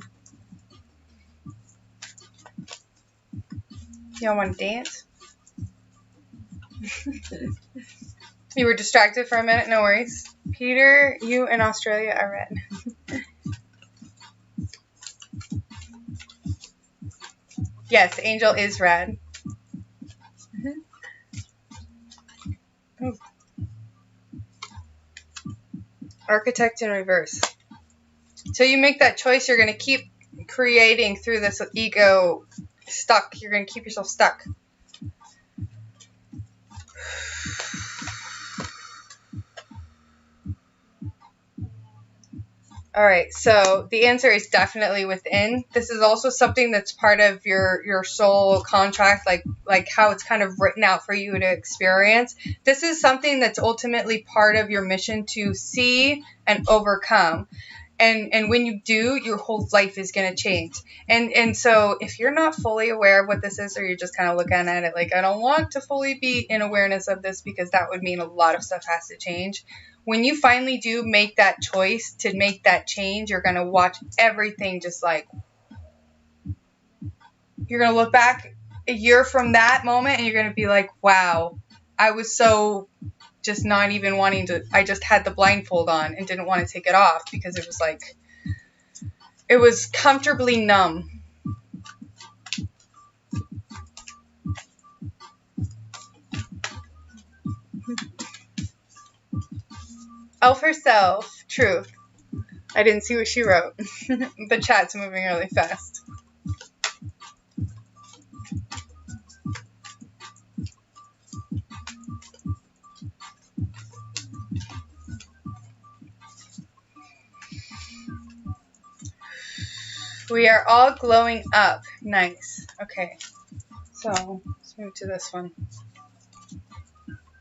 Speaker 1: Y'all want to dance? You were distracted for a minute? No worries. Peter, you in Australia are red. Yes, Angel is red. Oh. Architect in reverse. So you make that choice, you're going to keep creating through this ego stuck. You're going to keep yourself stuck. All right, so the answer is definitely within. This is also something that's part of your soul contract, like how it's kind of written out for you to experience. This is something that's ultimately part of your mission to see and overcome. And when you do, your whole life is going to change. And so if you're not fully aware of what this is, or you're just kind of looking at it like, I don't want to fully be in awareness of this because that would mean a lot of stuff has to change. When you finally do make that choice to make that change, you're going to watch everything just like, you're going to look back a year from that moment and you're going to be like, wow, I was so just not even wanting to, I just had the blindfold on and didn't want to take it off because it was like, it was comfortably numb. Elf herself, truth. I didn't see what she wrote. The chat's moving really fast. We are all glowing up. Nice. Okay. So, let's move to this one.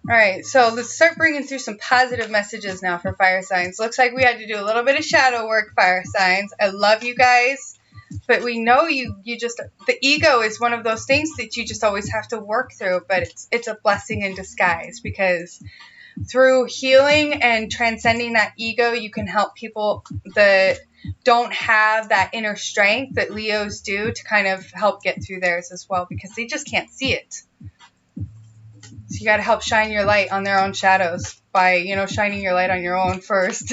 Speaker 1: Alright, so let's start bringing through some positive messages now for fire signs. Looks like we had to do a little bit of shadow work, fire signs. I love you guys, but we know you just, the ego is one of those things that you just always have to work through, but it's a blessing in disguise because through healing and transcending that ego, you can help people that don't have that inner strength that Leos do to kind of help get through theirs as well because they just can't see it. So you got to help shine your light on their own shadows by, you know, shining your light on your own first.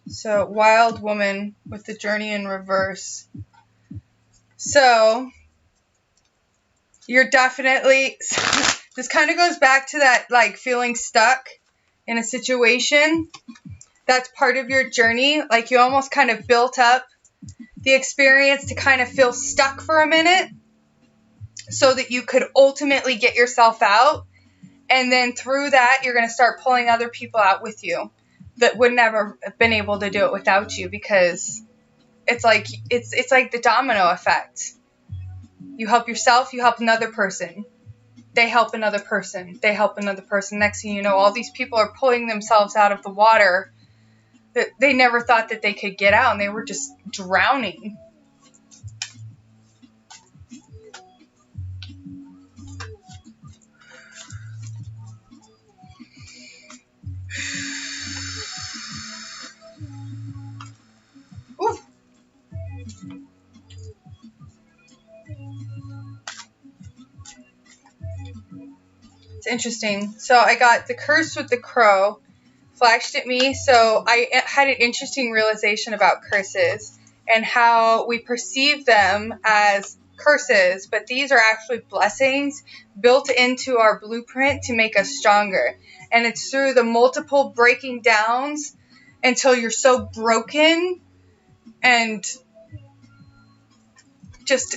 Speaker 1: So, wild woman with the journey in reverse. So, you're definitely, this kind of goes back to that, like, feeling stuck in a situation. That's part of your journey. Like, you almost kind of built up the experience to kind of feel stuck for a minute so that you could ultimately get yourself out. And then through that, you're going to start pulling other people out with you that would never have been able to do it without you because it's like the domino effect. You help yourself, you help another person. They help another person. They help another person. Next thing you know, all these people are pulling themselves out of the water that they never thought that they could get out, and they were just drowning. Ooh. It's interesting. So I got the curse with the crow flashed at me. So I had an interesting realization about curses and how we perceive them as curses, but these are actually blessings built into our blueprint to make us stronger. And it's through the multiple breaking downs until you're so broken and just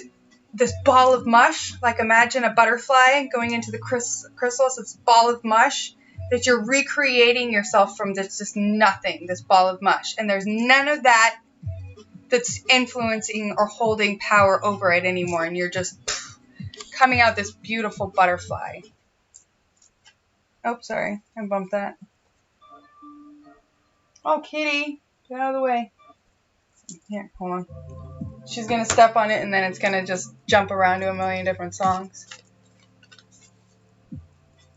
Speaker 1: this ball of mush. Like imagine a butterfly going into the chrysalis, this ball of mush, that you're recreating yourself from this just nothing, this ball of mush. And there's none of that that's influencing or holding power over it anymore. And you're just coming out this beautiful butterfly. Oh, sorry. I bumped that. Oh, kitty. Get out of the way. Here, hold on. She's going to step on it and then it's going to just jump around to a million different songs.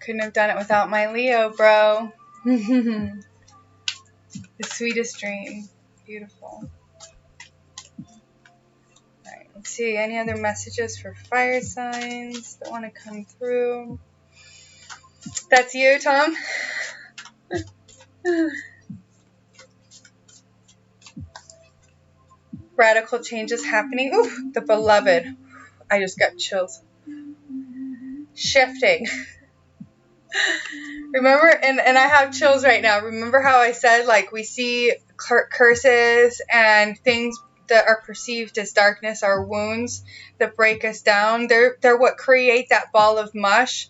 Speaker 1: Couldn't have done it without my Leo, bro. The sweetest dream. Beautiful. Alright, let's see. Any other messages for fire signs that want to come through? That's you, Tom? Radical changes happening. Ooh, the beloved. I just got chills. Shifting. Remember, and I have chills right now. Remember how I said, like, we see curses and things that are perceived as darkness are wounds that break us down. They're what create that ball of mush.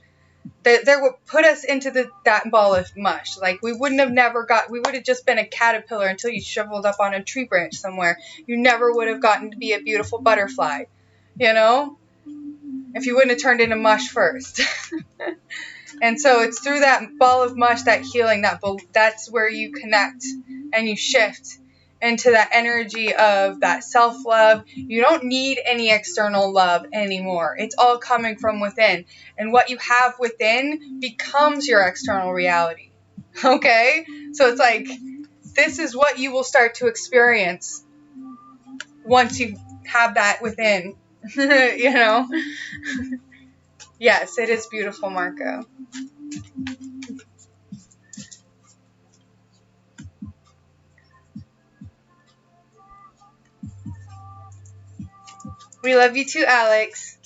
Speaker 1: They're what put us into that ball of mush. Like, we would have just been a caterpillar until you shriveled up on a tree branch somewhere. You never would have gotten to be a beautiful butterfly, you know? If you wouldn't have turned into mush first. And so it's through that ball of mush, that healing, that's where you connect and you shift into that energy of that self-love. You don't need any external love anymore. It's all coming from within. And what you have within becomes your external reality. Okay? So it's like, this is what you will start to experience once you have that within. You know? Yes, it is beautiful, Marco. We love you too, Alex.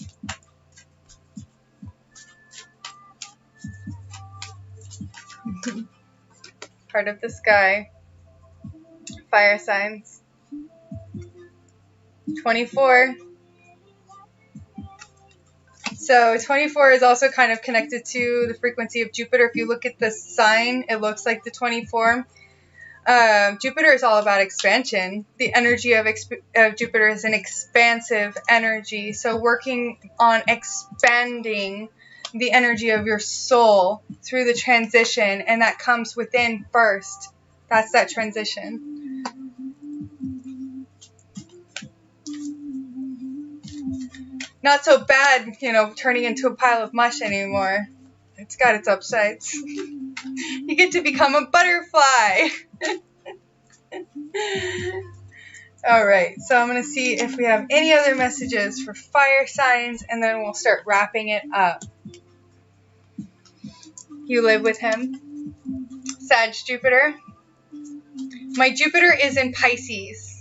Speaker 1: Part of the sky. Fire signs. 24. So 24 is also kind of connected to the frequency of Jupiter. If you look at the sign, it looks like the 24. Jupiter is all about expansion. The energy of Jupiter is an expansive energy. So working on expanding the energy of your soul through the transition, and that comes within first. That's that transition. Not so bad, you know, turning into a pile of mush anymore. It's got its upsides. You get to become a butterfly. Alright, so I'm going to see if we have any other messages for fire signs, and then we'll start wrapping it up. You live with him. Sag Jupiter. My Jupiter is in Pisces.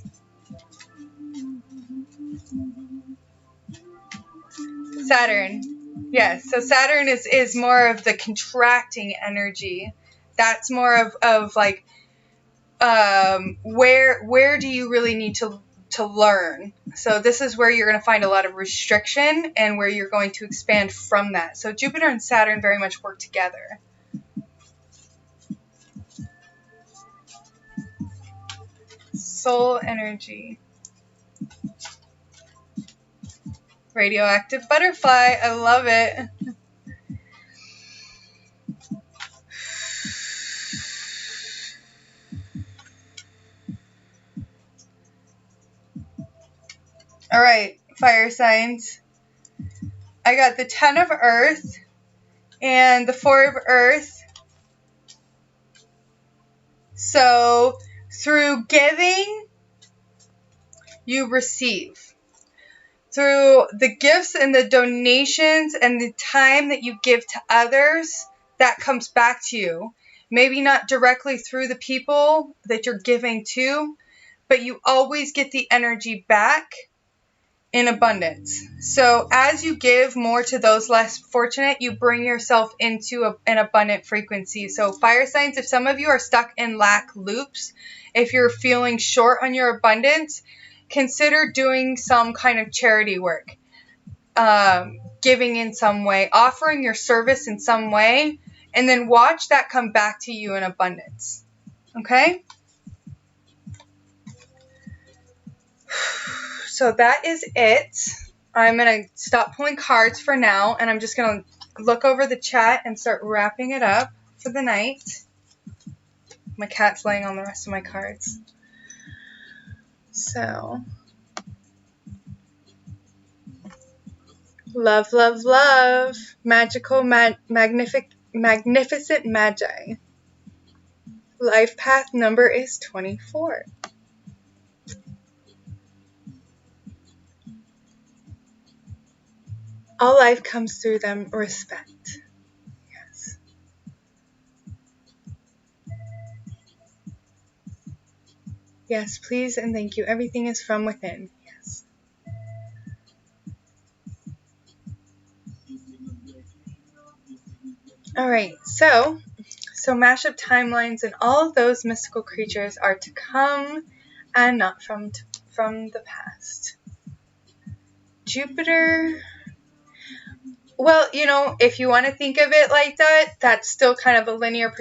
Speaker 1: Saturn. Yes, so Saturn is more of the contracting energy. That's more of like, where do you really need to learn? So this is where you're going to find a lot of restriction and where you're going to expand from that. So Jupiter and Saturn very much work together. Soul energy. Radioactive butterfly. I love it. All right, fire signs. I got the 10 of Earth and the 4 of Earth. So through giving, you receive. Through the gifts and the donations and the time that you give to others, that comes back to you. Maybe not directly through the people that you're giving to, but you always get the energy back in abundance. So as you give more to those less fortunate, you bring yourself into an abundant frequency. So fire signs, if some of you are stuck in lack loops, if you're feeling short on your abundance, consider doing some kind of charity work, giving in some way, offering your service in some way, and then watch that come back to you in abundance. Okay? So that is it. I'm going to stop pulling cards for now, and I'm just going to look over the chat and start wrapping it up for the night. My cat's laying on the rest of my cards. So So, love, love, love. Magical, magnificent magi. Life path number is 24. All life comes through them, respect. Yes. Yes, please and thank you. Everything is from within. Yes. All right, so mashup timelines and all of those mystical creatures are to come and not from the past. Jupiter, well, you know, if you want to think of it like that, that's still kind of a linear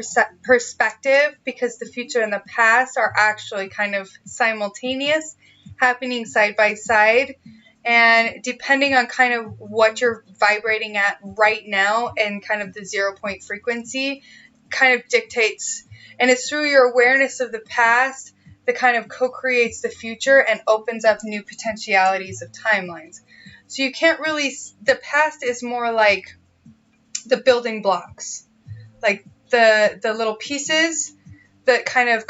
Speaker 1: perspective, because the future and the past are actually kind of simultaneous, happening side by side. And depending on kind of what you're vibrating at right now and kind of the 0 point frequency kind of dictates, and it's through your awareness of the past that kind of co-creates the future and opens up new potentialities of timelines. So you can't really, the past is more like the building blocks, like the little pieces that kind of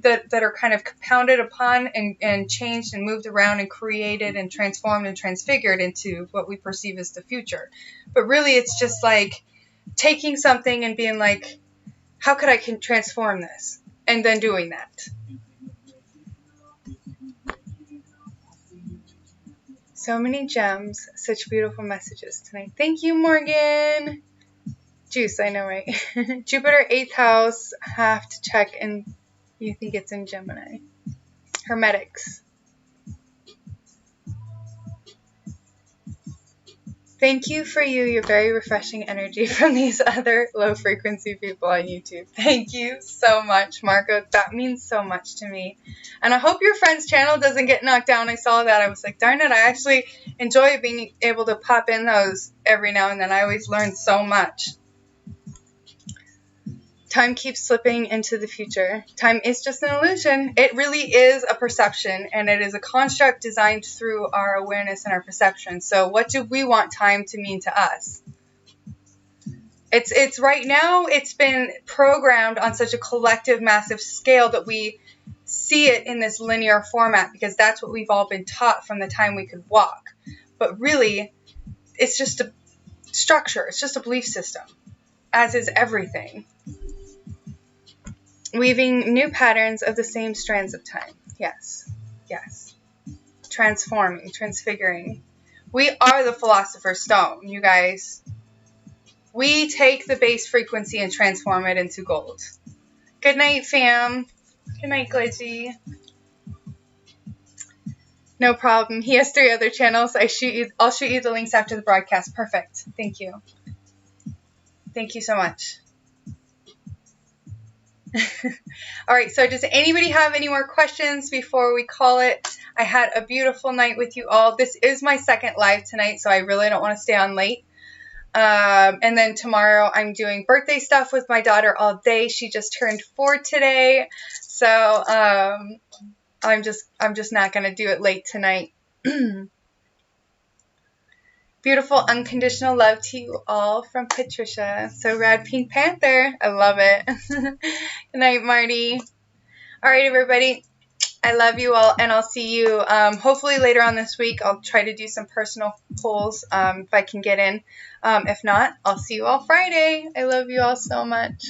Speaker 1: that are kind of compounded upon and changed and moved around and created and transformed and transfigured into what we perceive as the future. But really it's just like taking something and being like, how could I transform this? And then doing that. So many gems, such beautiful messages tonight. Thank you, Morgan. Juice, I know, right? Jupiter, 8th house, have to check, and you think it's in Gemini. Hermetics. Thank you for your very refreshing energy from these other low frequency people on YouTube. Thank you so much, Marco. That means so much to me. And I hope your friend's channel doesn't get knocked down. I saw that. I was like, darn it, I actually enjoy being able to pop in those every now and then. I always learn so much. Time keeps slipping into the future. Time is just an illusion. It really is a perception, and it is a construct designed through our awareness and our perception. So what do we want time to mean to us? It's right now, it's been programmed on such a collective, massive scale that we see it in this linear format, because that's what we've all been taught from the time we could walk. But really, it's just a structure. It's just a belief system, as is everything. Weaving new patterns of the same strands of time. Yes. Yes. Transforming, transfiguring. We are the Philosopher's Stone, you guys. We take the base frequency and transform it into gold. Good night, fam. Good night, Glitchy. No problem. He has 3 other channels. I'll shoot you the links after the broadcast. Perfect. Thank you. Thank you so much. All right, so does anybody have any more questions before we call it? I had a beautiful night with you all. This is my second live tonight, so I really don't want to stay on late. And then tomorrow I'm doing birthday stuff with my daughter all day. She just turned 4 today, so I'm just not going to do it late tonight. Beautiful unconditional love to you all from Patricia. So rad, Pink Panther. I love it. Good night, Marty. All right, everybody. I love you all, and I'll see you hopefully later on this week. I'll try to do some personal polls if I can get in. If not, I'll see you all Friday. I love you all so much.